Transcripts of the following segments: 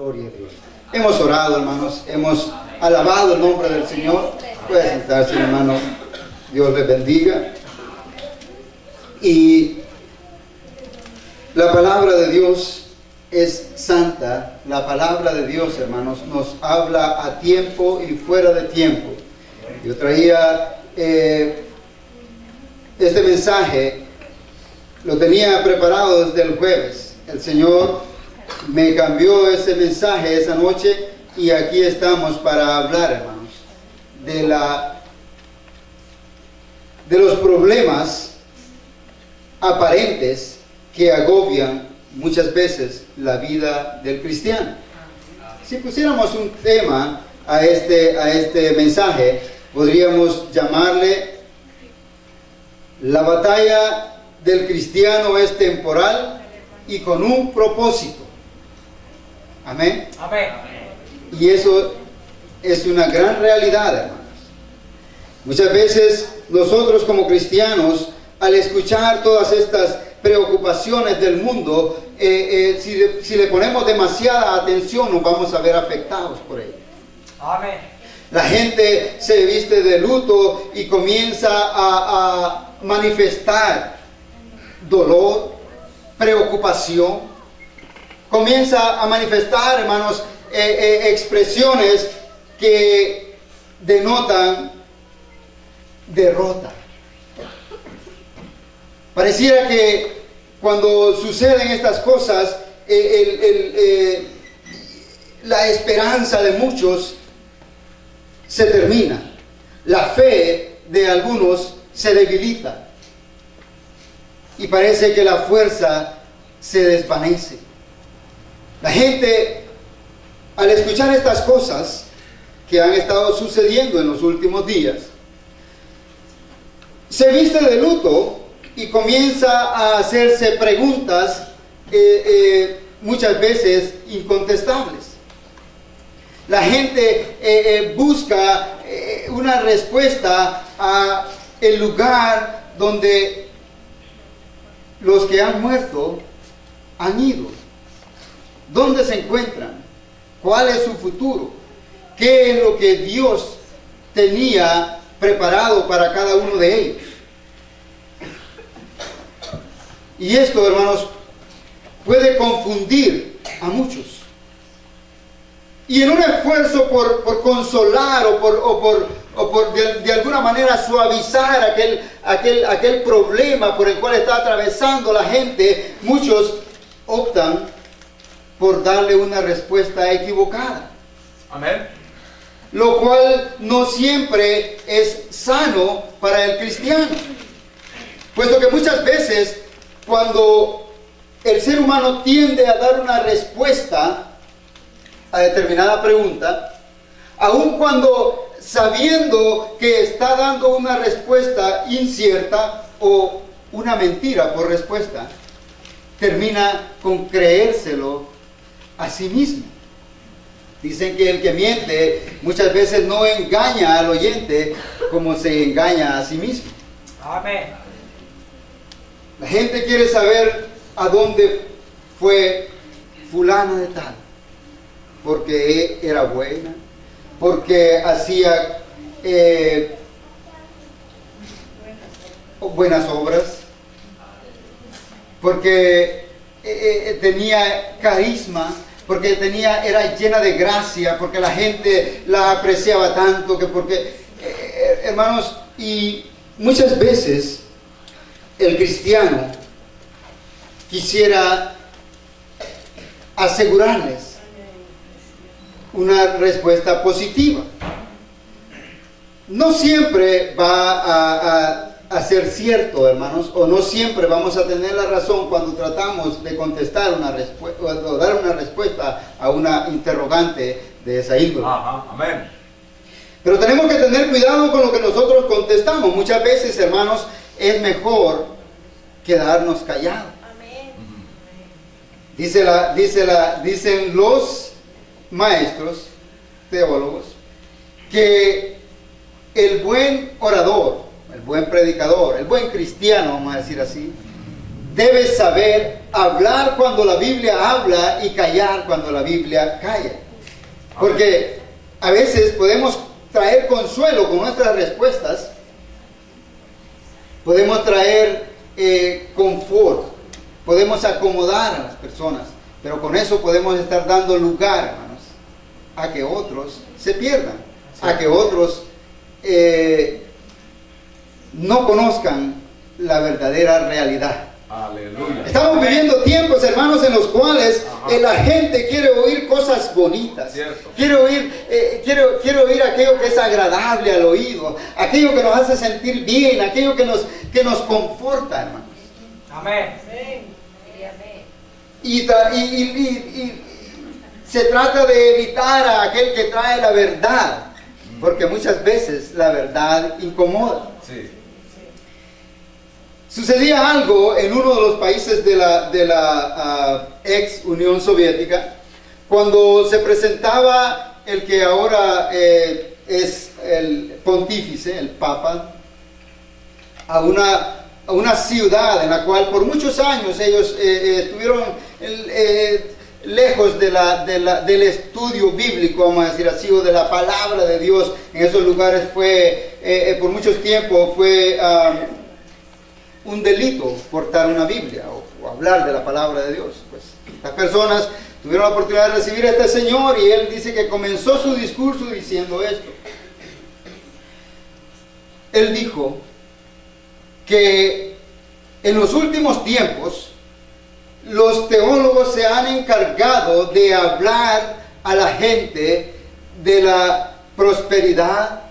Gloria a Dios. Hemos orado, hermanos, hemos alabado el nombre del Señor. Puede sentarse, hermano. Dios les bendiga. Y la palabra de Dios es santa. La palabra de Dios, hermanos, nos habla a tiempo y fuera de tiempo. Yo traía este mensaje, lo tenía preparado desde el jueves. El Señor me cambió ese mensaje esa noche y aquí estamos para hablar, hermanos, de los problemas aparentes que agobian muchas veces la vida del cristiano. Si pusiéramos un tema a este mensaje, podríamos llamarle: la batalla del cristiano es temporal y con un propósito. Amén. Amén. Y eso es una gran realidad, hermanos. Muchas veces nosotros como cristianos, al escuchar todas estas preocupaciones del mundo, si le ponemos demasiada atención, nos vamos a ver afectados por ello. Amén. La gente se viste de luto y comienza a manifestar dolor, preocupación. Comienza a manifestar, hermanos, expresiones que denotan derrota. Pareciera que cuando suceden estas cosas, la esperanza de muchos se termina. La fe de algunos se debilita. Y parece que la fuerza se desvanece. La gente, al escuchar estas cosas que han estado sucediendo en los últimos días, se viste de luto y comienza a hacerse preguntas muchas veces incontestables. La gente busca una respuesta a el lugar donde los que han muerto han ido. ¿Dónde se encuentran? ¿Cuál es su futuro? ¿Qué es lo que Dios tenía preparado para cada uno de ellos? Y esto, hermanos, puede confundir a muchos. Y en un esfuerzo por consolar o por de alguna manera suavizar aquel problema por el cual está atravesando la gente, muchos optan por darle una respuesta equivocada. Amén. Lo cual no siempre es sano para el cristiano. Puesto que muchas veces, cuando el ser humano tiende a dar una respuesta a determinada pregunta, aun cuando sabiendo que está dando una respuesta incierta o una mentira por respuesta, termina con creérselo a sí mismo. Dicen que el que miente muchas veces no engaña al oyente como se engaña a sí mismo. Amén. La gente quiere saber a dónde fue fulana de tal, porque era buena, porque hacía buenas obras, porque tenía carisma, porque era llena de gracia, porque la gente la apreciaba tanto, hermanos, y muchas veces el cristiano quisiera asegurarles una respuesta positiva. No siempre va a ser cierto, hermanos, o no siempre vamos a tener la razón cuando tratamos de contestar una respuesta o dar una respuesta a una interrogante de esa índole. Ajá. Amén. Pero tenemos que tener cuidado con lo que nosotros contestamos. Muchas veces, hermanos, es mejor quedarnos callados. Dicen los maestros teólogos que el buen orador, el buen predicador, el buen cristiano, vamos a decir así, debe saber hablar cuando la Biblia habla y callar cuando la Biblia calla. Porque a veces podemos traer consuelo con nuestras respuestas, podemos traer confort, podemos acomodar a las personas, pero con eso podemos estar dando lugar, hermanos, a que otros se pierdan, a que otros no conozcan la verdadera realidad. Aleluya. Estamos viviendo tiempos, hermanos, en los cuales la gente quiere oír cosas bonitas. Cierto. Quiere oír aquello que es agradable al oído, aquello que nos hace sentir bien, aquello que nos conforta, hermanos. Amén. Y se trata de evitar a aquel que trae la verdad, porque muchas veces la verdad incomoda. Sí. Sucedía algo en uno de los países de la ex Unión Soviética, cuando se presentaba el que ahora es el pontífice, el Papa, a una ciudad en la cual por muchos años ellos estuvieron lejos del estudio bíblico, vamos a decir así, o de la palabra de Dios. En esos lugares por muchos tiempos fue un delito portar una Biblia o hablar de la palabra de Dios. Pues las personas tuvieron la oportunidad de recibir a este señor y él dice que comenzó su discurso diciendo esto. Él dijo que en los últimos tiempos los teólogos se han encargado de hablar a la gente de la prosperidad,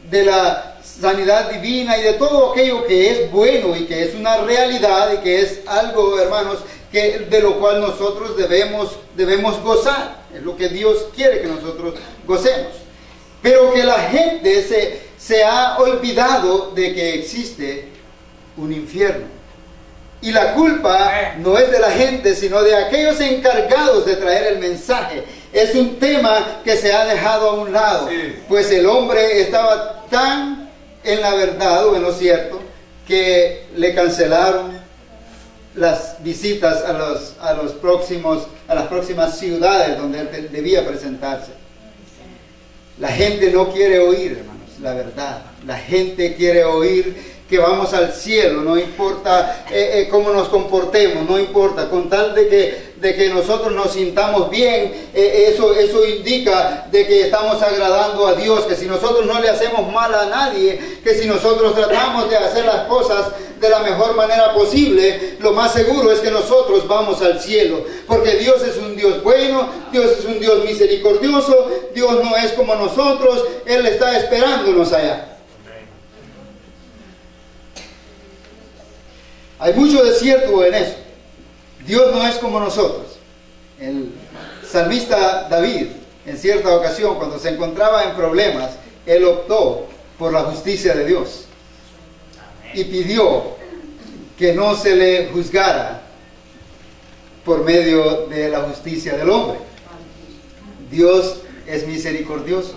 de la sanidad divina y de todo aquello que es bueno y que es una realidad y que es algo, hermanos, de lo cual nosotros debemos gozar. Es lo que Dios quiere que nosotros gocemos. Pero que la gente se ha olvidado de que existe un infierno. Y la culpa no es de la gente, sino de aquellos encargados de traer el mensaje. Es un tema que se ha dejado a un lado. Sí. Pues el hombre estaba tan en la verdad o en lo cierto que le cancelaron las visitas a las próximas ciudades donde él debía presentarse. La gente no quiere oír, hermanos, la verdad. La gente quiere oír que vamos al cielo, no importa cómo nos comportemos, no importa, con tal de que nosotros nos sintamos bien, eso indica de que estamos agradando a Dios, que si nosotros no le hacemos mal a nadie, que si nosotros tratamos de hacer las cosas de la mejor manera posible, lo más seguro es que nosotros vamos al cielo, porque Dios es un Dios bueno, Dios es un Dios misericordioso, Dios no es como nosotros, Él está esperándonos allá. Hay mucho desierto en eso. Dios no es como nosotros. El salmista David, en cierta ocasión, cuando se encontraba en problemas, él optó por la justicia de Dios y pidió que no se le juzgara por medio de la justicia del hombre. Dios es misericordioso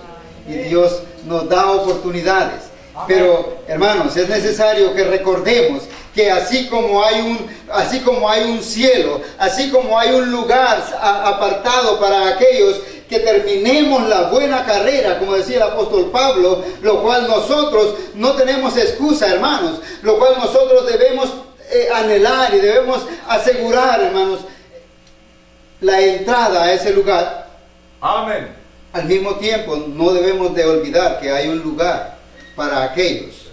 y Dios nos da oportunidades. Pero, hermanos, es necesario que recordemos que así como hay un cielo, así como hay un lugar apartado para aquellos que terminemos la buena carrera, como decía el apóstol Pablo, lo cual nosotros no tenemos excusa, hermanos, lo cual nosotros debemos anhelar y debemos asegurar, hermanos, la entrada a ese lugar. Amén. Al mismo tiempo, no debemos de olvidar que hay un lugar para aquellos.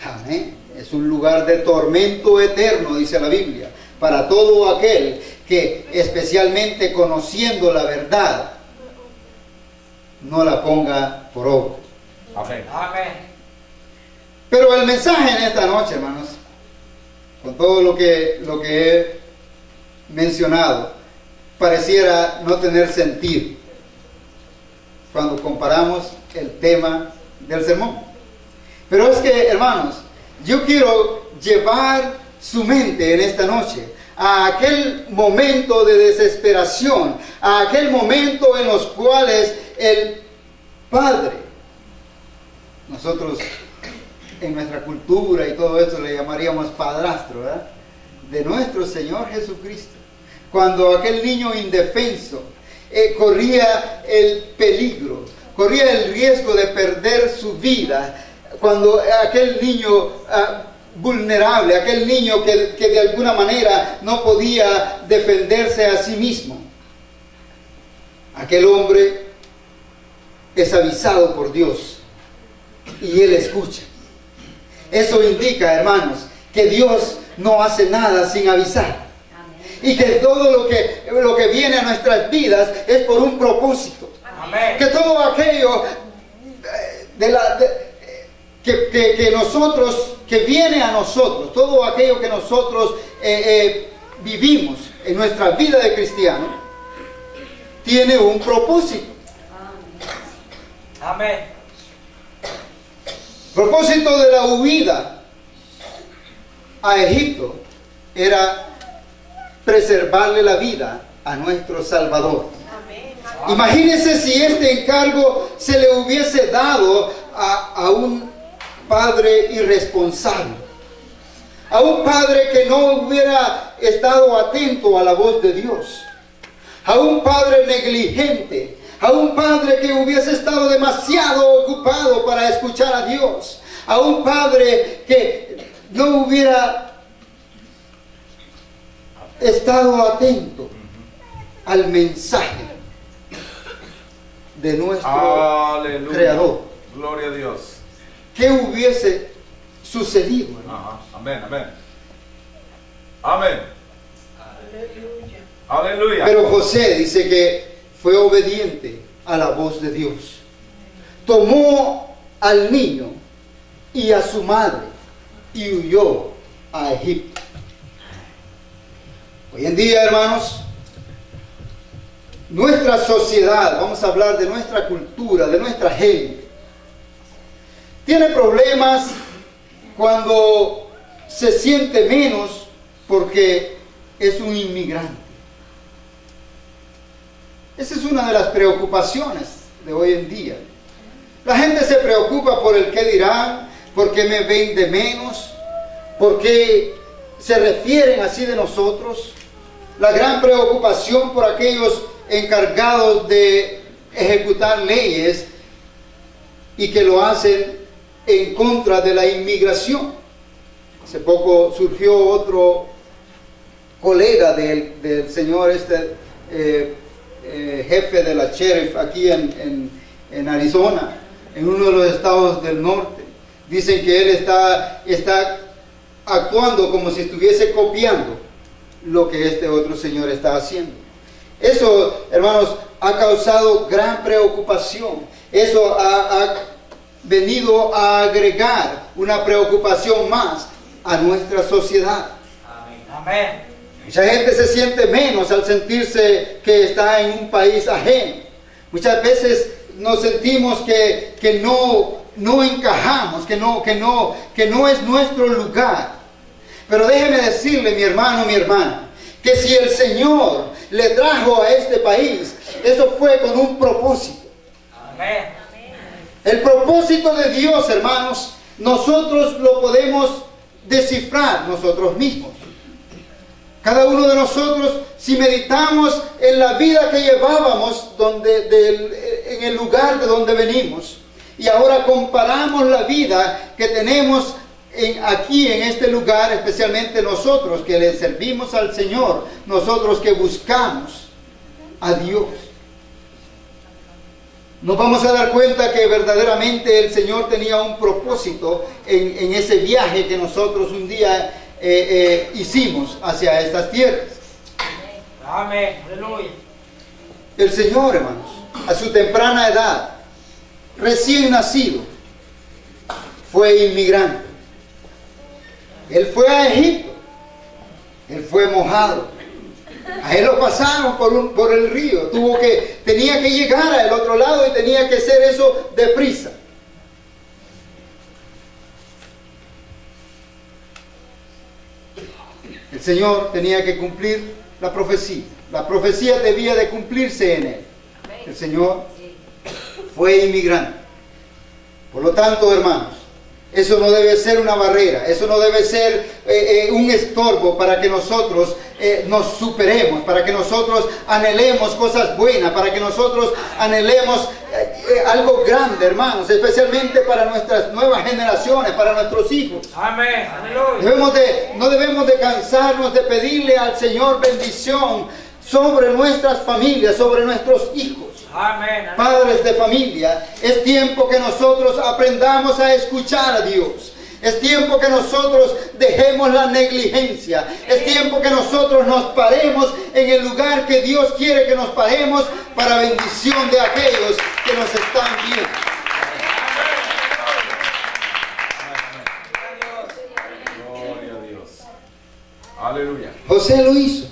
Amén. Es un lugar de tormento eterno, dice la Biblia, para todo aquel que, especialmente conociendo la verdad, no la ponga por obra. Amén. Amén. Pero el mensaje en esta noche, hermanos, con todo lo que he mencionado, pareciera no tener sentido cuando comparamos el tema del sermón. Pero es que, hermanos, yo quiero llevar su mente en esta noche a aquel momento de desesperación, a aquel momento en los cuales el Padre, nosotros en nuestra cultura y todo eso le llamaríamos padrastro, ¿verdad? de nuestro Señor Jesucristo. Cuando aquel niño indefenso corría el peligro, corría el riesgo de perder su vida, cuando aquel niño vulnerable, aquel niño que de alguna manera no podía defenderse a sí mismo, aquel hombre es avisado por Dios y él escucha. Eso indica, hermanos, que Dios no hace nada sin avisar. Y que todo lo que viene a nuestras vidas es por un propósito. Amén. Que todo aquello que viene a nosotros, todo aquello que nosotros vivimos en nuestra vida de cristiano, tiene un propósito. Amén. Propósito de la huida a Egipto era preservarle la vida a nuestro Salvador. Imagínense si este encargo se le hubiese dado a un padre irresponsable, a un padre que no hubiera estado atento a la voz de Dios, a un padre negligente, a un padre que hubiese estado demasiado ocupado para escuchar a Dios, a un padre que no hubiera estado atento al mensaje de nuestro Aleluya. Creador. Gloria a Dios. ¿Qué hubiese sucedido, hermano? Ajá. Amén, amén. Amén. Aleluya. Pero José dice que fue obediente a la voz de Dios. Tomó al niño y a su madre y huyó a Egipto. Hoy en día, hermanos, nuestra sociedad, vamos a hablar de nuestra cultura, de nuestra gente, tiene problemas cuando se siente menos porque es un inmigrante. Esa es una de las preocupaciones de hoy en día. La gente se preocupa por el qué dirán, por qué me ven de menos, por qué se refieren así de nosotros. La gran preocupación por aquellos encargados de ejecutar leyes y que lo hacen en contra de la inmigración. Hace poco surgió otro colega del señor jefe de la sheriff aquí en Arizona, en uno de los estados del norte. Dicen que él está actuando como si estuviese copiando lo que este otro señor está haciendo. Eso, hermanos, ha causado gran preocupación. Eso ha venido a agregar una preocupación más a nuestra sociedad. Amén. Mucha gente se siente menos al sentirse que está en un país ajeno. Muchas veces nos sentimos que no encajamos, que no es nuestro lugar. Pero déjeme decirle, mi hermano, mi hermana, que si el Señor le trajo a este país, eso fue con un propósito. Amén. El propósito de Dios, hermanos, nosotros lo podemos descifrar nosotros mismos. Cada uno de nosotros, si meditamos en la vida que llevábamos en el lugar de donde venimos, y ahora comparamos la vida que tenemos aquí en este lugar, especialmente nosotros que le servimos al Señor, nosotros que buscamos a Dios, nos vamos a dar cuenta que verdaderamente el Señor tenía un propósito en ese viaje que nosotros un día hicimos hacia estas tierras. Amén. Aleluya. El Señor, hermanos, a su temprana edad, recién nacido, fue inmigrante. Él fue a Egipto, él fue mojado. A él lo pasaron por el río, tenía que llegar al otro lado y tenía que hacer eso deprisa. El Señor tenía que cumplir la profecía. La profecía debía de cumplirse en él. El Señor fue inmigrante. Por lo tanto, hermanos, Eso no debe ser una barrera, eso no debe ser un estorbo para que nosotros nos superemos, para que nosotros anhelemos cosas buenas, para que nosotros anhelemos algo grande, hermanos, especialmente para nuestras nuevas generaciones, para nuestros hijos. Amén. Aleluya. No debemos de cansarnos de pedirle al Señor bendición sobre nuestras familias, sobre nuestros hijos. Amén. Padres de familia, es tiempo que nosotros aprendamos a escuchar a Dios. Es tiempo que nosotros dejemos la negligencia. Es tiempo que nosotros nos paremos en el lugar que Dios quiere que nos paremos para bendición de aquellos que nos están viendo. Gloria a Dios. Aleluya. José lo hizo.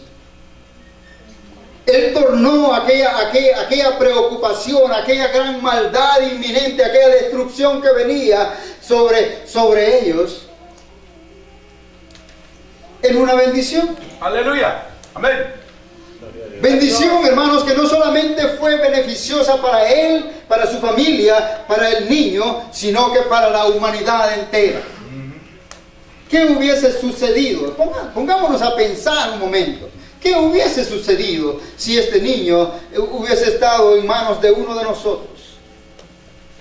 Él tornó aquella preocupación, aquella gran maldad inminente, aquella destrucción que venía sobre ellos en una bendición. Aleluya. Amén. Bendición, hermanos, que no solamente fue beneficiosa para él, para su familia, para el niño, sino que para la humanidad entera. ¿Qué hubiese sucedido? Pongámonos a pensar un momento. ¿Qué hubiese sucedido si este niño hubiese estado en manos de uno de nosotros?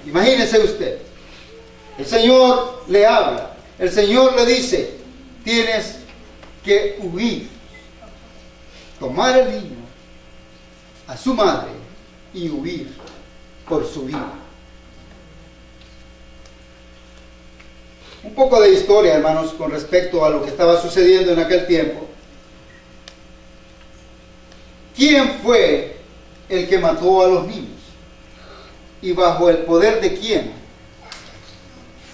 Imagínese usted. El Señor le habla. El Señor le dice, tienes que huir. Tomar al niño, a su madre, y huir por su vida. Un poco de historia, hermanos, con respecto a lo que estaba sucediendo en aquel tiempo. ¿Quién fue el que mató a los niños? ¿Y bajo el poder de quién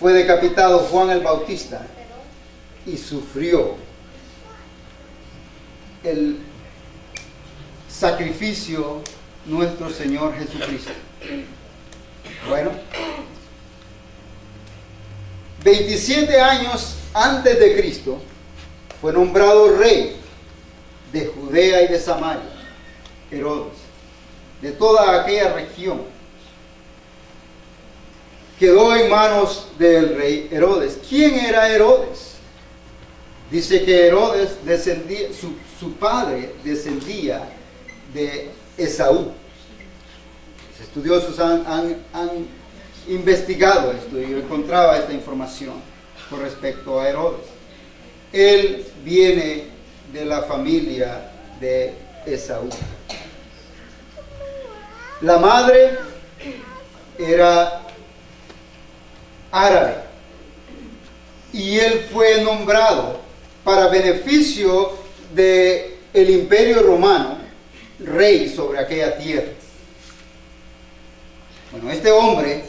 fue decapitado Juan el Bautista y sufrió el sacrificio nuestro Señor Jesucristo? Bueno, 27 años antes de Cristo fue nombrado rey de Judea y de Samaria, Herodes, de toda aquella región. Quedó en manos del rey Herodes. ¿Quién era Herodes? Dice que Herodes descendía, su padre descendía de Esaú. Los estudiosos han investigado esto y yo encontraba esta información con respecto a Herodes. Él viene de la familia de Esaú. La madre era árabe y él fue nombrado para beneficio del imperio romano rey sobre aquella tierra. Bueno, este hombre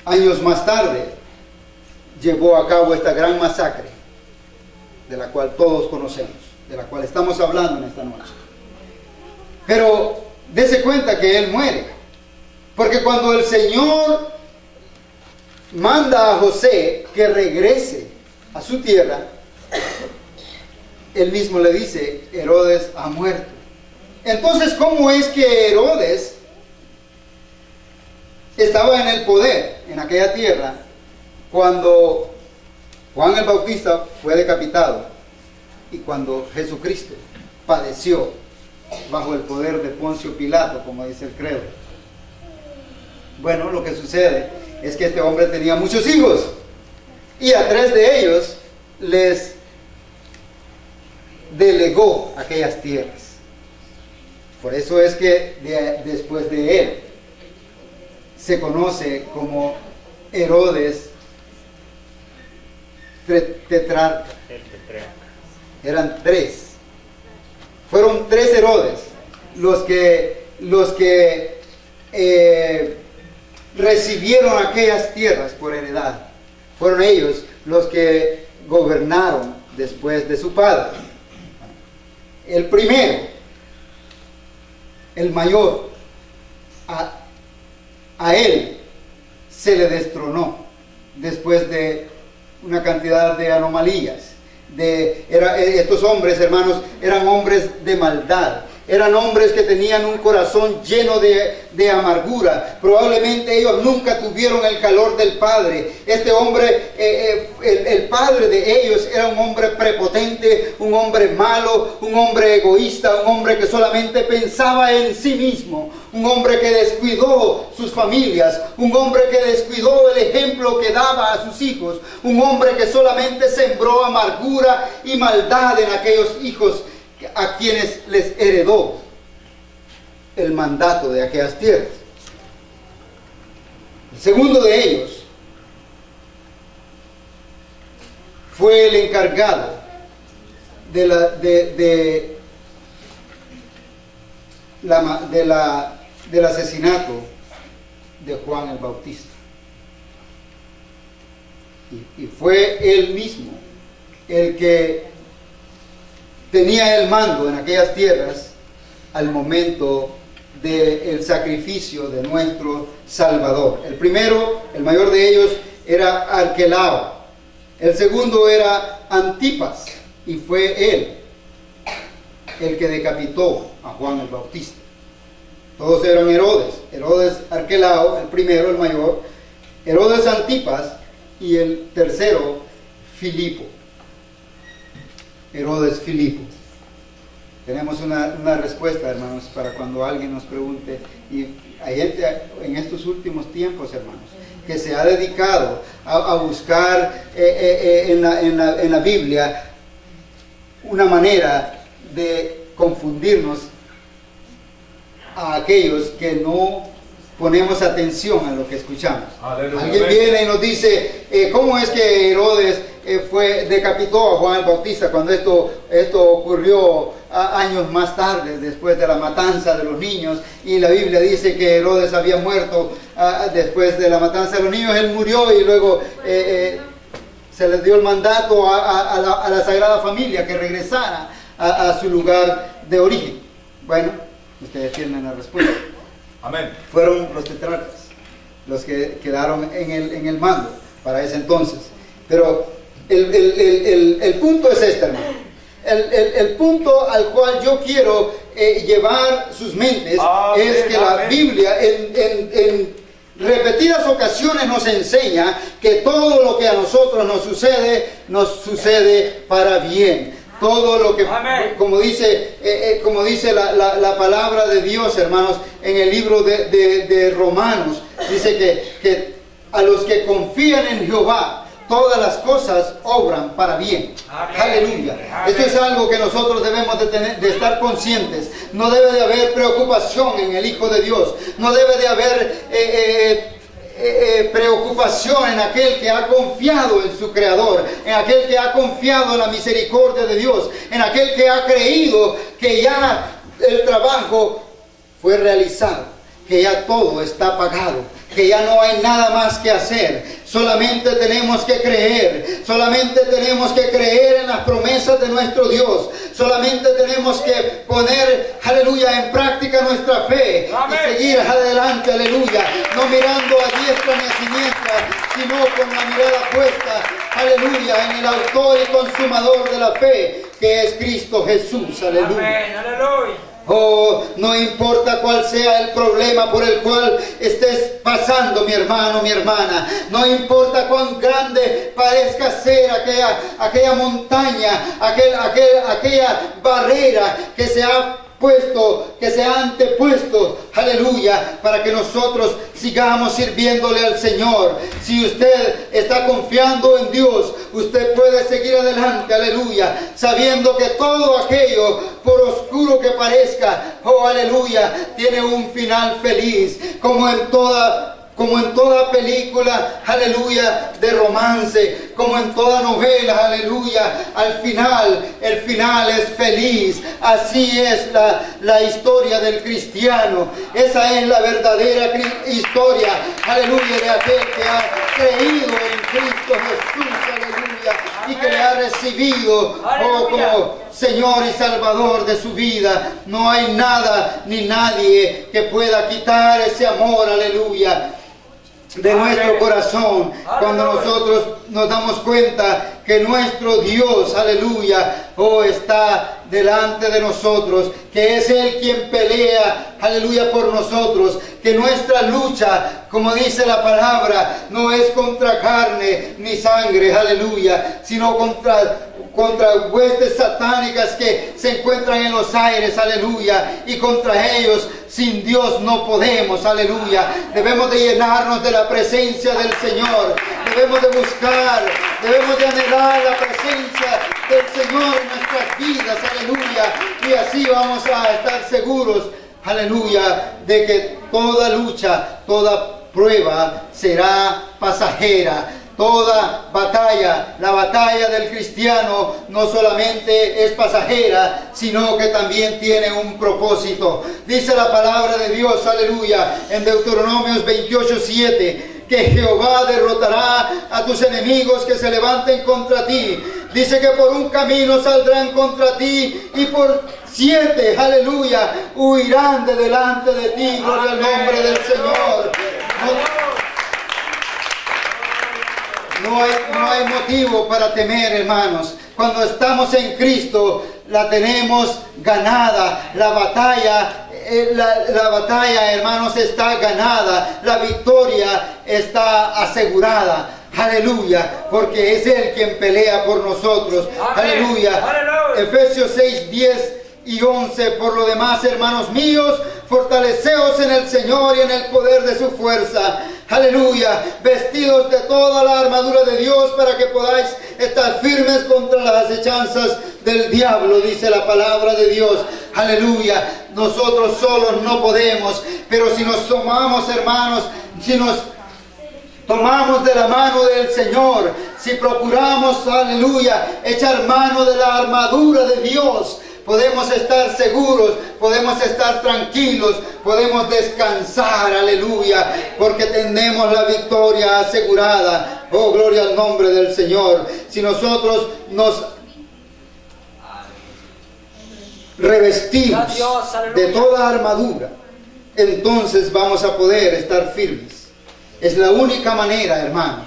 años más tarde llevó a cabo esta gran masacre de la cual todos conocemos, de la cual estamos hablando en esta noche. Pero dése cuenta que él muere, porque cuando el Señor manda a José que regrese a su tierra, él mismo le dice, Herodes ha muerto. Entonces, ¿cómo es que Herodes estaba en el poder en aquella tierra cuando Juan el Bautista fue decapitado y cuando Jesucristo padeció bajo el poder de Poncio Pilato, como dice el credo? Bueno, lo que sucede es que este hombre tenía muchos hijos y a 3 de ellos les delegó aquellas tierras. Por eso es que después de él se conoce como Herodes tetrarca. Eran 3. Fueron 3 Herodes los que recibieron aquellas tierras por heredad. Fueron ellos los que gobernaron después de su padre. El primero, el mayor, a él se le destronó después de una cantidad de anomalías. Estos hombres, hermanos, eran hombres de maldad, Eran hombres que tenían un corazón lleno de amargura. Probablemente ellos nunca tuvieron el calor del padre. Este hombre, el padre de ellos era un hombre prepotente, un hombre malo, un hombre egoísta, un hombre que solamente pensaba en sí mismo, un hombre que descuidó sus familias, un hombre que descuidó el ejemplo que daba a sus hijos, un hombre que solamente sembró amargura y maldad en aquellos hijos a quienes les heredó el mandato de aquellas tierras. El segundo de ellos fue el encargado del asesinato de Juan el Bautista. Y fue él mismo el que tenía el mando en aquellas tierras al momento del sacrificio de nuestro Salvador. El primero, el mayor de ellos, era Arquelao. El segundo era Antipas, y fue él el que decapitó a Juan el Bautista. Todos eran Herodes. Herodes Arquelao, el primero, el mayor. Herodes Antipas, y el tercero, Filipo. Herodes Filipo. Tenemos una respuesta, hermanos, para cuando alguien nos pregunte. Y hay gente en estos últimos tiempos, hermanos, que se ha dedicado a buscar en la Biblia una manera de confundirnos a aquellos que no ponemos atención a lo que escuchamos. Aleluya. Alguien viene y nos dice, ¿cómo es que Herodes decapitó a Juan el Bautista cuando esto ocurrió años más tarde, después de la matanza de los niños? Y la Biblia dice que Herodes había muerto después de la matanza de los niños. Él murió y luego se le dio el mandato a la Sagrada Familia que regresara a su lugar de origen. Bueno, ustedes tienen la respuesta. Amén. Fueron los tetrarcas los que quedaron en el mando para ese entonces. Pero el punto es este, hermano. El punto al cual yo quiero llevar sus mentes es que la Biblia en repetidas ocasiones nos enseña que todo lo que a nosotros nos sucede para bien. Todo lo que, como dice la palabra de Dios, hermanos, en el libro de Romanos, dice que a los que confían en Jehová, todas las cosas obran para bien. Amén. Aleluya. Amén. Esto es algo que nosotros debemos de estar conscientes. No debe de haber preocupación en el Hijo de Dios. No debe de haber preocupación en aquel que ha confiado en su Creador, en aquel que ha confiado en la misericordia de Dios, en aquel que ha creído que ya el trabajo fue realizado, que ya todo está pagado, que ya no hay nada más que hacer. Solamente tenemos que creer, solamente tenemos que creer en las promesas de nuestro Dios, solamente tenemos que poner, aleluya, en práctica nuestra fe. Amén. Y seguir adelante, aleluya, no mirando a diestra ni a siniestra, sino con la mirada puesta, aleluya, en el autor y consumador de la fe, que es Cristo Jesús, aleluya. Amén, aleluya. Oh, no importa cuál sea el problema por el cual estés pasando, mi hermano, mi hermana. No importa cuán grande parezca ser aquella montaña, aquella barrera que se ha antepuesto, aleluya, para que nosotros sigamos sirviéndole al Señor. Si usted está confiando en Dios, usted puede seguir adelante, aleluya, sabiendo que todo aquello, por oscuro que parezca, oh aleluya, tiene un final feliz, como en toda película, aleluya, de romance, como en toda novela, aleluya, el final es feliz. Así es la historia del cristiano. Esa es la verdadera historia, aleluya, de aquel que ha creído en Cristo Jesús, aleluya, y que le ha recibido como Señor y Salvador de su vida. No hay nada ni nadie que pueda quitar ese amor, aleluya, de nuestro corazón, cuando nosotros nos damos cuenta que nuestro Dios, aleluya, está delante de nosotros, que es Él quien pelea, aleluya, por nosotros, que nuestra lucha, como dice la palabra, no es contra carne ni sangre, aleluya, sino contra huestes satánicas que se encuentran en los aires, aleluya, y contra ellos sin Dios no podemos, aleluya. Debemos de llenarnos de la presencia del Señor, debemos de buscar, debemos de anhelar la presencia del Señor en nuestras vidas, aleluya, y así vamos a estar seguros, aleluya, de que toda lucha, toda prueba será pasajera. Toda batalla, la batalla del cristiano no solamente es pasajera, sino que también tiene un propósito. Dice la palabra de Dios, aleluya, en Deuteronomios 28:7, que Jehová derrotará a tus enemigos que se levanten contra ti. Dice que por un camino saldrán contra ti y por 7, aleluya, huirán de delante de ti. Gloria al nombre del Señor. No hay motivo para temer, hermanos. Cuando estamos en Cristo, la tenemos ganada. La batalla, hermanos, está ganada. La victoria está asegurada. Aleluya, porque es Él quien pelea por nosotros. Amén. Aleluya. Efesios 6:10-11. Por lo demás, hermanos míos, fortaleceos en el Señor y en el poder de su fuerza. Aleluya, vestidos de toda la armadura de Dios para que podáis estar firmes contra las acechanzas del diablo, dice la palabra de Dios. Aleluya, nosotros solos no podemos, pero si nos tomamos, hermanos, si nos tomamos de la mano del Señor, si procuramos, aleluya, echar mano de la armadura de Dios, podemos estar seguros, podemos estar tranquilos, podemos descansar, aleluya, porque tenemos la victoria asegurada. Oh, gloria al nombre del Señor. Si nosotros nos revestimos de toda armadura, entonces vamos a poder estar firmes. Es la única manera, hermanos.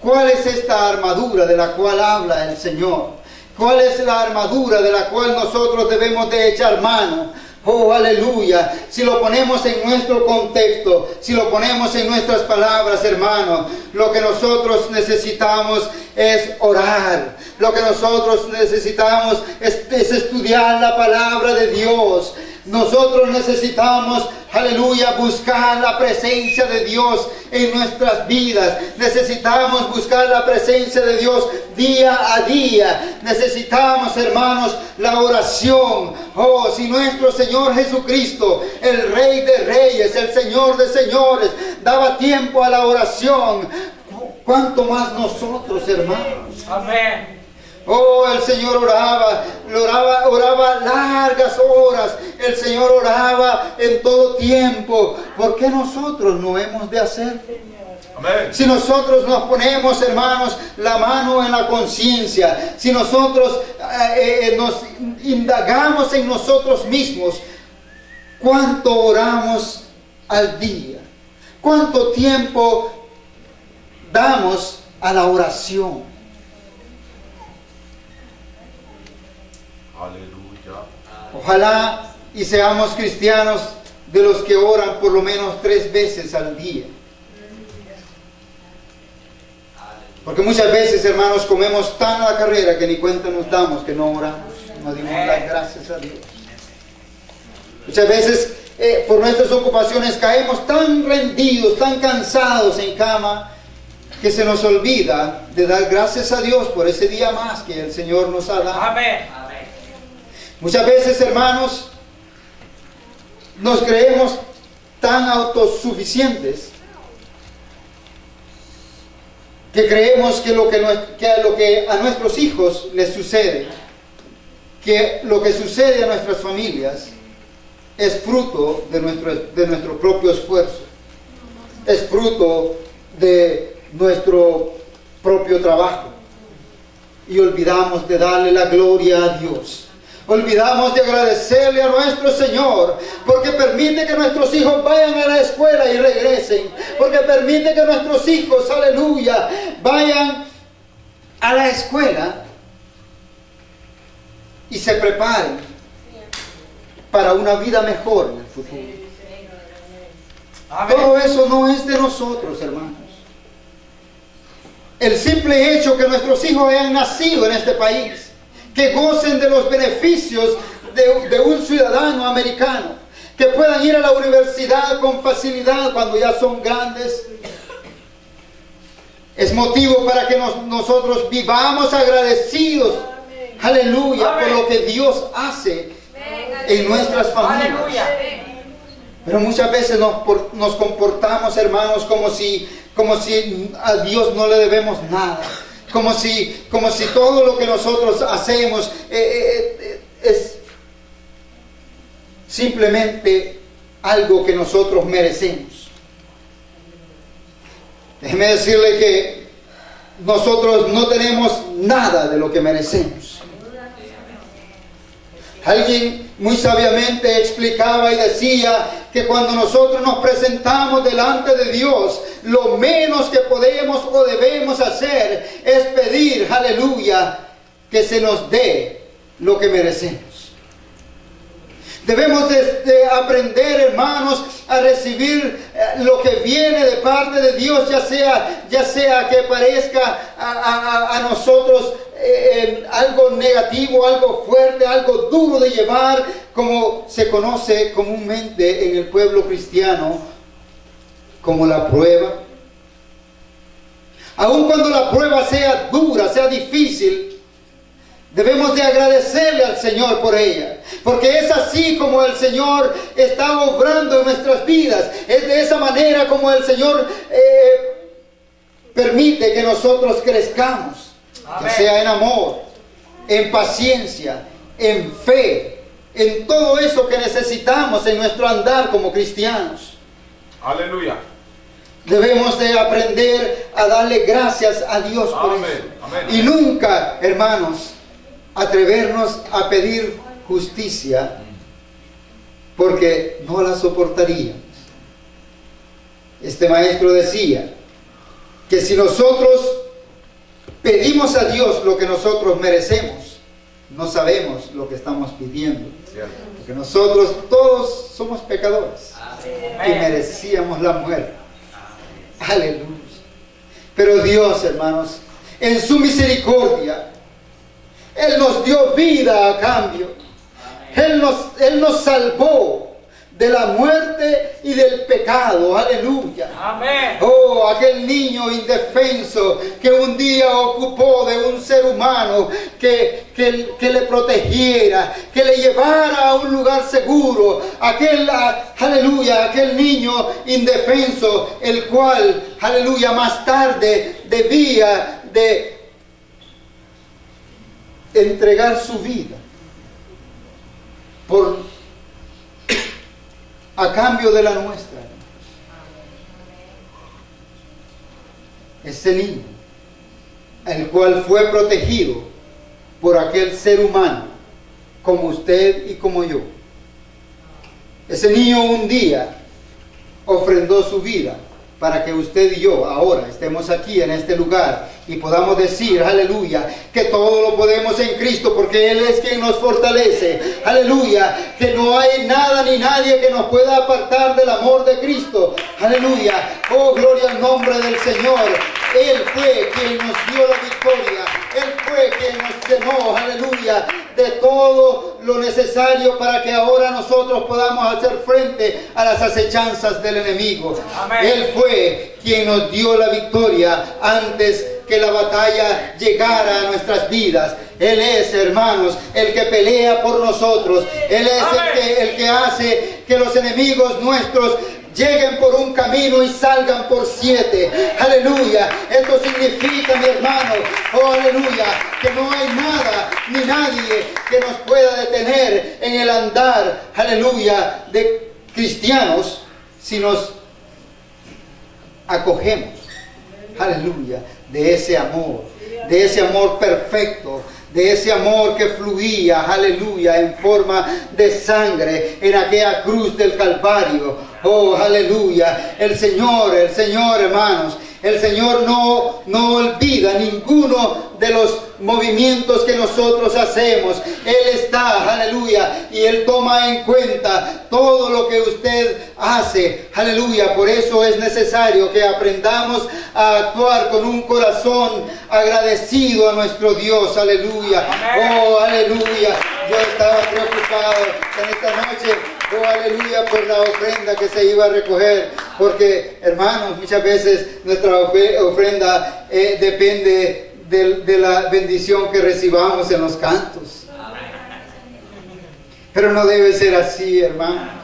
¿Cuál es esta armadura de la cual habla el Señor? ¿Cuál es la armadura de la cual nosotros debemos de echar mano? Oh, aleluya. Si lo ponemos en nuestro contexto, si lo ponemos en nuestras palabras, hermanos, lo que nosotros necesitamos es orar. Lo que nosotros necesitamos es estudiar la palabra de Dios. Nosotros necesitamos, aleluya, buscar la presencia de Dios en nuestras vidas. Necesitamos buscar la presencia de Dios día a día. Necesitamos, hermanos, la oración. Oh, si nuestro Señor Jesucristo, el Rey de Reyes, el Señor de Señores, daba tiempo a la oración, ¿cuánto más nosotros, hermanos? Amén. Oh, el Señor oraba largas horas. El Señor oraba en todo tiempo. ¿Por qué nosotros no hemos de hacer? Amén. Si nosotros nos ponemos, hermanos, la mano en la conciencia, si nosotros nos indagamos en nosotros mismos, ¿cuánto oramos al día? ¿Cuánto tiempo damos a la oración? Aleluya. Ojalá y seamos cristianos de los que oran por lo menos 3 veces al día. Porque muchas veces, hermanos, comemos tan a la carrera que ni cuenta nos damos que no oramos, no dimos las gracias a Dios. Muchas veces por nuestras ocupaciones caemos tan rendidos, tan cansados en cama, que se nos olvida de dar gracias a Dios por ese día más que el Señor nos ha dado. Amén. Muchas veces, hermanos, nos creemos tan autosuficientes que creemos que lo que a nuestros hijos les sucede, que lo que sucede a nuestras familias es fruto de nuestro propio esfuerzo, es fruto de nuestro propio trabajo, y olvidamos de darle la gloria a Dios. Olvidamos de agradecerle a nuestro Señor porque permite que nuestros hijos vayan a la escuela y regresen, porque permite que nuestros hijos, aleluya, vayan a la escuela y se preparen para una vida mejor en el futuro. Todo eso no es de nosotros, hermanos. El simple hecho que nuestros hijos hayan nacido en este país, que gocen de los beneficios de un ciudadano americano, que puedan ir a la universidad con facilidad cuando ya son grandes, es motivo para que nosotros vivamos agradecidos, aleluya, por lo que Dios hace en nuestras familias. Pero muchas veces nos comportamos, hermanos, como si a Dios no le debemos nada, como si todo lo que nosotros hacemos es simplemente algo que nosotros merecemos. Déjeme decirle que nosotros no tenemos nada de lo que merecemos. Alguien muy sabiamente explicaba y decía que cuando nosotros nos presentamos delante de Dios, lo menos que podemos o debemos hacer es pedir, aleluya, que se nos dé lo que merecemos. Debemos de aprender, hermanos, a recibir lo que viene de parte de Dios, ya sea que parezca a nosotros algo negativo, algo fuerte, algo duro de llevar, como se conoce comúnmente en el pueblo cristiano como la prueba. Aun cuando la prueba sea dura, sea difícil, debemos de agradecerle al Señor por ella, porque es así como el Señor está obrando en nuestras vidas. Es de esa manera como el Señor permite que nosotros crezcamos, ya sea en amor, en paciencia, en fe, en todo eso que necesitamos en nuestro andar como cristianos. Aleluya. Debemos de aprender a darle gracias a Dios por eso. Amén. Y nunca, hermanos, atrevernos a pedir justicia, porque no la soportaríamos. Este maestro decía que si nosotros pedimos a Dios lo que nosotros merecemos, no sabemos lo que estamos pidiendo, porque nosotros todos somos pecadores y merecíamos la muerte. Aleluya. Pero Dios, hermanos, en su misericordia, Él nos dio vida a cambio. Él nos salvó de la muerte y del pecado. Aleluya. Amén. Oh, aquel niño indefenso que un día ocupó de un ser humano que le protegiera, que le llevara a un lugar seguro. Aleluya, aquel niño indefenso, el cual, aleluya, más tarde debía de entregar su vida a cambio de la nuestra. Ese niño, el cual fue protegido por aquel ser humano, como usted y como yo. Ese niño un día ofrendó su vida para que usted y yo ahora estemos aquí en este lugar y podamos decir, aleluya, que todo lo podemos en Cristo, porque Él es quien nos fortalece. Aleluya, que no hay nada ni nadie que nos pueda apartar del amor de Cristo. Aleluya, oh, gloria al nombre del Señor. Él fue quien nos dio la victoria. Él fue quien nos llenó, aleluya, de todo lo necesario para que ahora nosotros podamos hacer frente a las acechanzas del enemigo. Amén. Él fue quien nos dio la victoria antes que la batalla llegara a nuestras vidas. Él es, hermanos, el que pelea por nosotros. Él es el que hace que los enemigos nuestros lleguen por un camino y salgan por 7. Aleluya. Esto significa, mi hermano, oh aleluya, que no hay nada ni nadie que nos pueda detener en el andar, aleluya, de cristianos si nos acogemos, aleluya, de ese amor perfecto, de ese amor que fluía, aleluya, en forma de sangre en aquella cruz del Calvario. Oh, aleluya. El Señor, hermanos, El Señor no olvida ninguno de los movimientos que nosotros hacemos. Él está, aleluya, y Él toma en cuenta todo lo que usted hace, aleluya. Por eso es necesario que aprendamos a actuar con un corazón agradecido a nuestro Dios, aleluya. Oh, aleluya. Yo estaba preocupado en esta noche, oh, aleluya, por la ofrenda que se iba a recoger, porque, hermanos, muchas veces nuestra ofrenda depende de la bendición que recibamos en los cantos. Pero no debe ser así, hermano.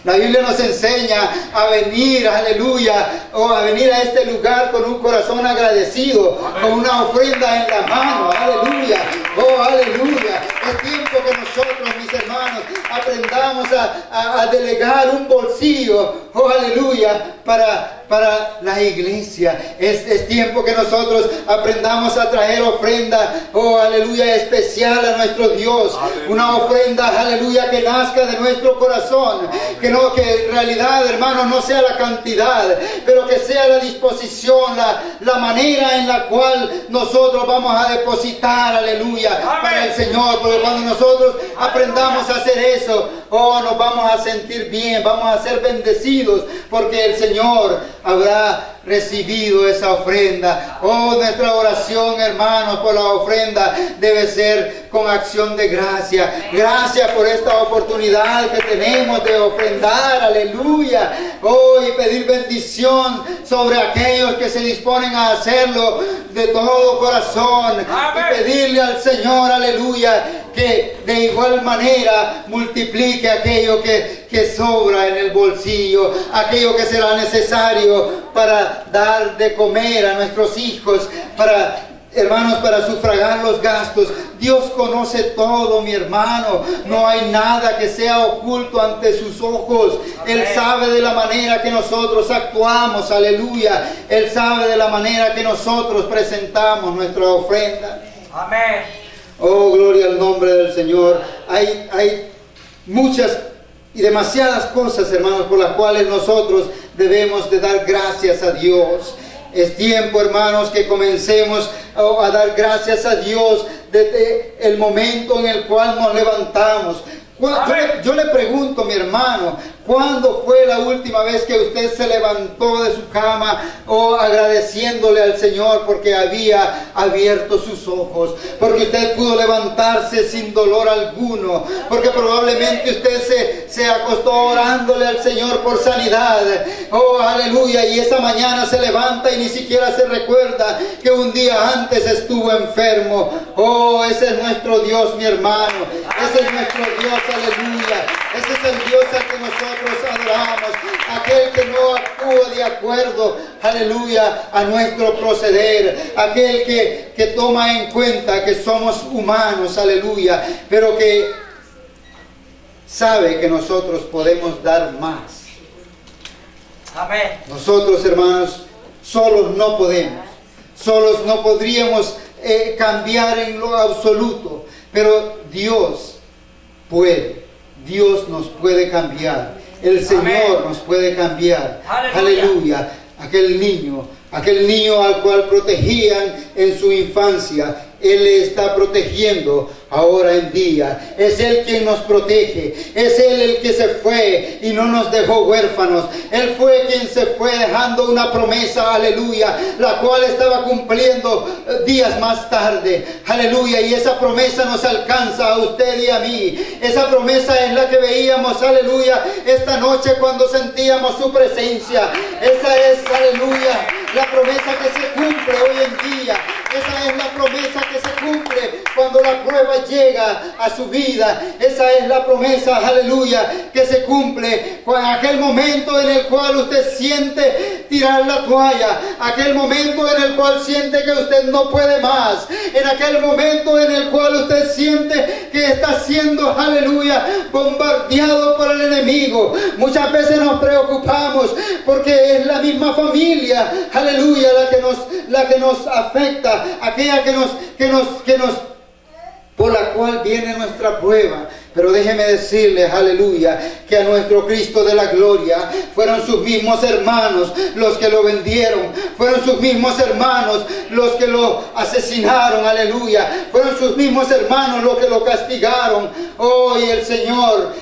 La Biblia nos enseña a venir, aleluya, o a venir a este lugar con un corazón agradecido, con una ofrenda en la mano, aleluya, oh, aleluya. Es tiempo que nosotros, mis hermanos, aprendamos a delegar un bolsillo, oh, aleluya, para la iglesia. Es tiempo que nosotros aprendamos a traer ofrenda, oh, aleluya, especial a nuestro Dios. Aleluya. Una ofrenda, aleluya, que nazca de nuestro corazón. Que en realidad, hermanos, no sea la cantidad, pero que sea la disposición, la manera en la cual nosotros vamos a depositar, aleluya, para el Señor. Porque cuando nosotros aprendamos a hacer eso, oh, nos vamos a sentir bien, vamos a ser bendecidos, porque el Señor habrá recibido esa ofrenda. Oh, nuestra oración, hermanos, por la ofrenda debe ser con acción de gracia. Gracias por esta oportunidad que tenemos de ofrendar, aleluya. Oh, y pedir bendición sobre aquellos que se disponen a hacerlo de todo corazón. Amén. Y pedirle al Señor, aleluya, que de igual manera multiplique aquello que sobra en el bolsillo, aquello que será necesario para dar de comer a nuestros hijos, hermanos, para sufragar los gastos. Dios conoce todo, mi hermano. No hay nada que sea oculto ante sus ojos. Él sabe de la manera que nosotros actuamos, aleluya. Él sabe de la manera que nosotros presentamos nuestra ofrenda. Amén. Oh, gloria al nombre del Señor. Hay muchas y demasiadas cosas, hermanos, por las cuales nosotros debemos de dar gracias a Dios. Es tiempo, hermanos, que comencemos a dar gracias a Dios desde el momento en el cual nos levantamos. Yo le pregunto, mi hermano, ¿cuándo fue la última vez que usted se levantó de su cama agradeciéndole al Señor porque había abierto sus ojos? Porque usted pudo levantarse sin dolor alguno. Porque probablemente usted se acostó orándole al Señor por sanidad. Oh, aleluya. Y esa mañana se levanta y ni siquiera se recuerda que un día antes estuvo enfermo. Oh, ese es nuestro Dios, mi hermano. Ese es nuestro Dios, aleluya. Ese es el Dios al que nosotros adoramos, aquel que no actúa de acuerdo, aleluya, a nuestro proceder, aquel que toma en cuenta que somos humanos, aleluya, pero que sabe que nosotros podemos dar más. Amén. Nosotros, hermanos, solos no podemos, solos no podríamos cambiar en lo absoluto, pero Dios puede. Dios nos puede cambiar. El Señor Amén. Nos puede cambiar. Aleluya. Aquel niño al cual protegían en su infancia, Él le está protegiendo ahora en día. Es Él quien nos protege. Es Él el que se fue y no nos dejó huérfanos. Él fue quien se fue dejando una promesa, aleluya, la cual estaba cumpliendo días más tarde. Aleluya. Y esa promesa nos alcanza a usted y a mí. Esa promesa es la que veíamos, aleluya, esta noche cuando sentíamos su presencia. Esa es, aleluya, la promesa que se cumple hoy en día. Esa es la promesa que se cumple cuando la prueba llega a su vida. Esa es la promesa, aleluya, que se cumple en aquel momento en el cual usted siente tirar la toalla, aquel momento en el cual siente que usted no puede más, en aquel momento en el cual usted siente que está siendo, aleluya, bombardeado por el enemigo. Muchas veces nos preocupamos porque es la misma familia, aleluya, la que nos afecta, aquella que nos por la cual viene nuestra prueba. Pero déjeme decirles, aleluya, que a nuestro Cristo de la gloria fueron sus mismos hermanos los que lo vendieron, fueron sus mismos hermanos los que lo asesinaron, aleluya, fueron sus mismos hermanos los que lo castigaron. Oh, y el Señor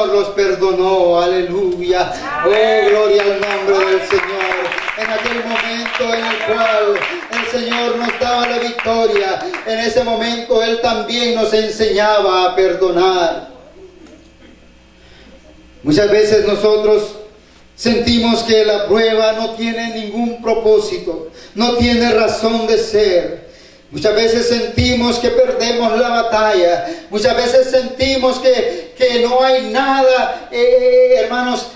los perdonó, aleluya. Oh, gloria al nombre del Señor. En aquel momento en el cual el Señor nos daba la victoria, en ese momento Él también nos enseñaba a perdonar. Muchas veces nosotros sentimos que la prueba no tiene ningún propósito, no tiene razón de ser. Muchas veces sentimos que perdemos la batalla. Muchas veces sentimos que no hay nada, hermanos,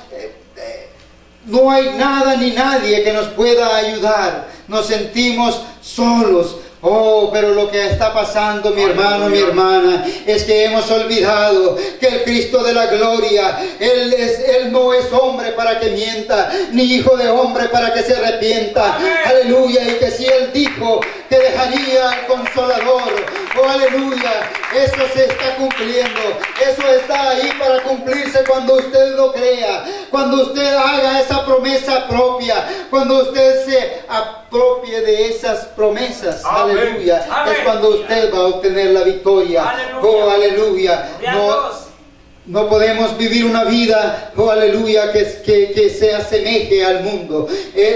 no hay nada ni nadie que nos pueda ayudar. Nos sentimos solos. Oh, pero lo que está pasando, mi hermano, mi hermana, es que hemos olvidado que el Cristo de la gloria, Él no es hombre para que mienta, ni hijo de hombre para que se arrepienta. Aleluya, y que si Él dijo que dejaría al Consolador, oh, aleluya, eso se está cumpliendo. Eso está ahí para cumplirse cuando usted lo crea, cuando usted haga esa promesa propia, cuando usted se apropie de esas promesas. Aleluya. Amén. Es cuando usted va a obtener la victoria. Aleluya. Oh, aleluya. No podemos vivir una vida, oh aleluya, que se asemeje al mundo.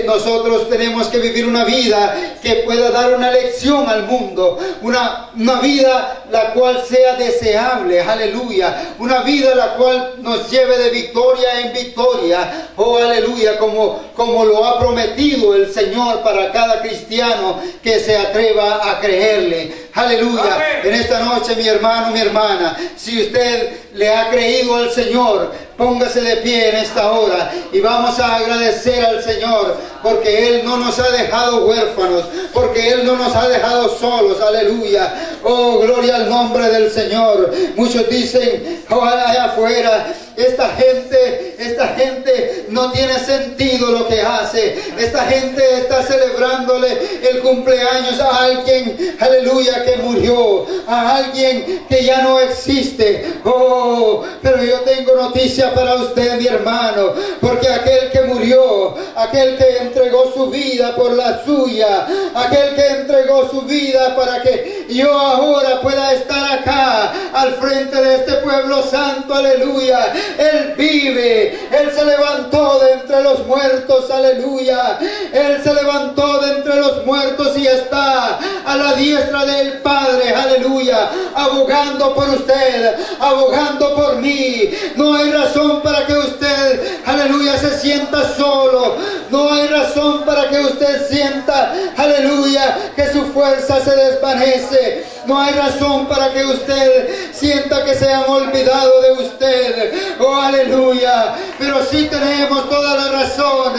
Nosotros tenemos que vivir una vida que pueda dar una lección al mundo. Una vida la cual sea deseable, aleluya. Una vida la cual nos lleve de victoria en victoria. Oh aleluya, como lo ha prometido el Señor para cada cristiano que se atreva a creerle. Aleluya. Amén. En esta noche, mi hermano, mi hermana, si usted le ha creído al Señor, póngase de pie en esta hora y vamos a agradecer al Señor porque Él no nos ha dejado huérfanos, porque Él no nos ha dejado solos. Aleluya. Oh, gloria al nombre del Señor. Muchos dicen, oh, allá afuera, esta gente no tiene sentido lo que hace. Esta gente está celebrándole el cumpleaños a alguien, aleluya, que murió, a alguien que ya no existe. Oh, pero yo tengo noticia para usted, mi hermano, porque aquel que murió, aquel que entregó su vida por la suya, aquel que entregó su vida para que yo ahora pueda estar acá al frente de este pueblo santo, aleluya. Él vive, Él se levantó de entre los muertos, aleluya. Él se levantó de entre los muertos y está a la diestra del Padre, aleluya, abogando por usted, abogando por mí. No hay razón para que usted, aleluya, se sienta solo. No hay razón para que usted sienta, aleluya, que su fuerza se desvanece. No hay razón para que usted sienta que se han olvidado de usted. Oh, aleluya. Pero sí tenemos toda la razón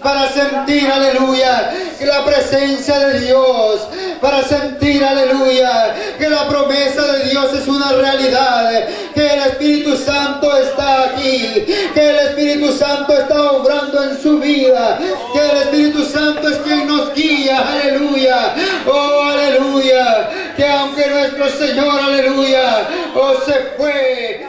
para sentir, aleluya, que la presencia de Dios, para sentir, aleluya, que la promesa de Dios es una realidad, que el Espíritu Santo está aquí, que el Espíritu Santo está obrando en su vida, que el Espíritu Santo es quien nos guía, aleluya. Oh, aleluya, que aunque nuestro Señor, aleluya, se fue,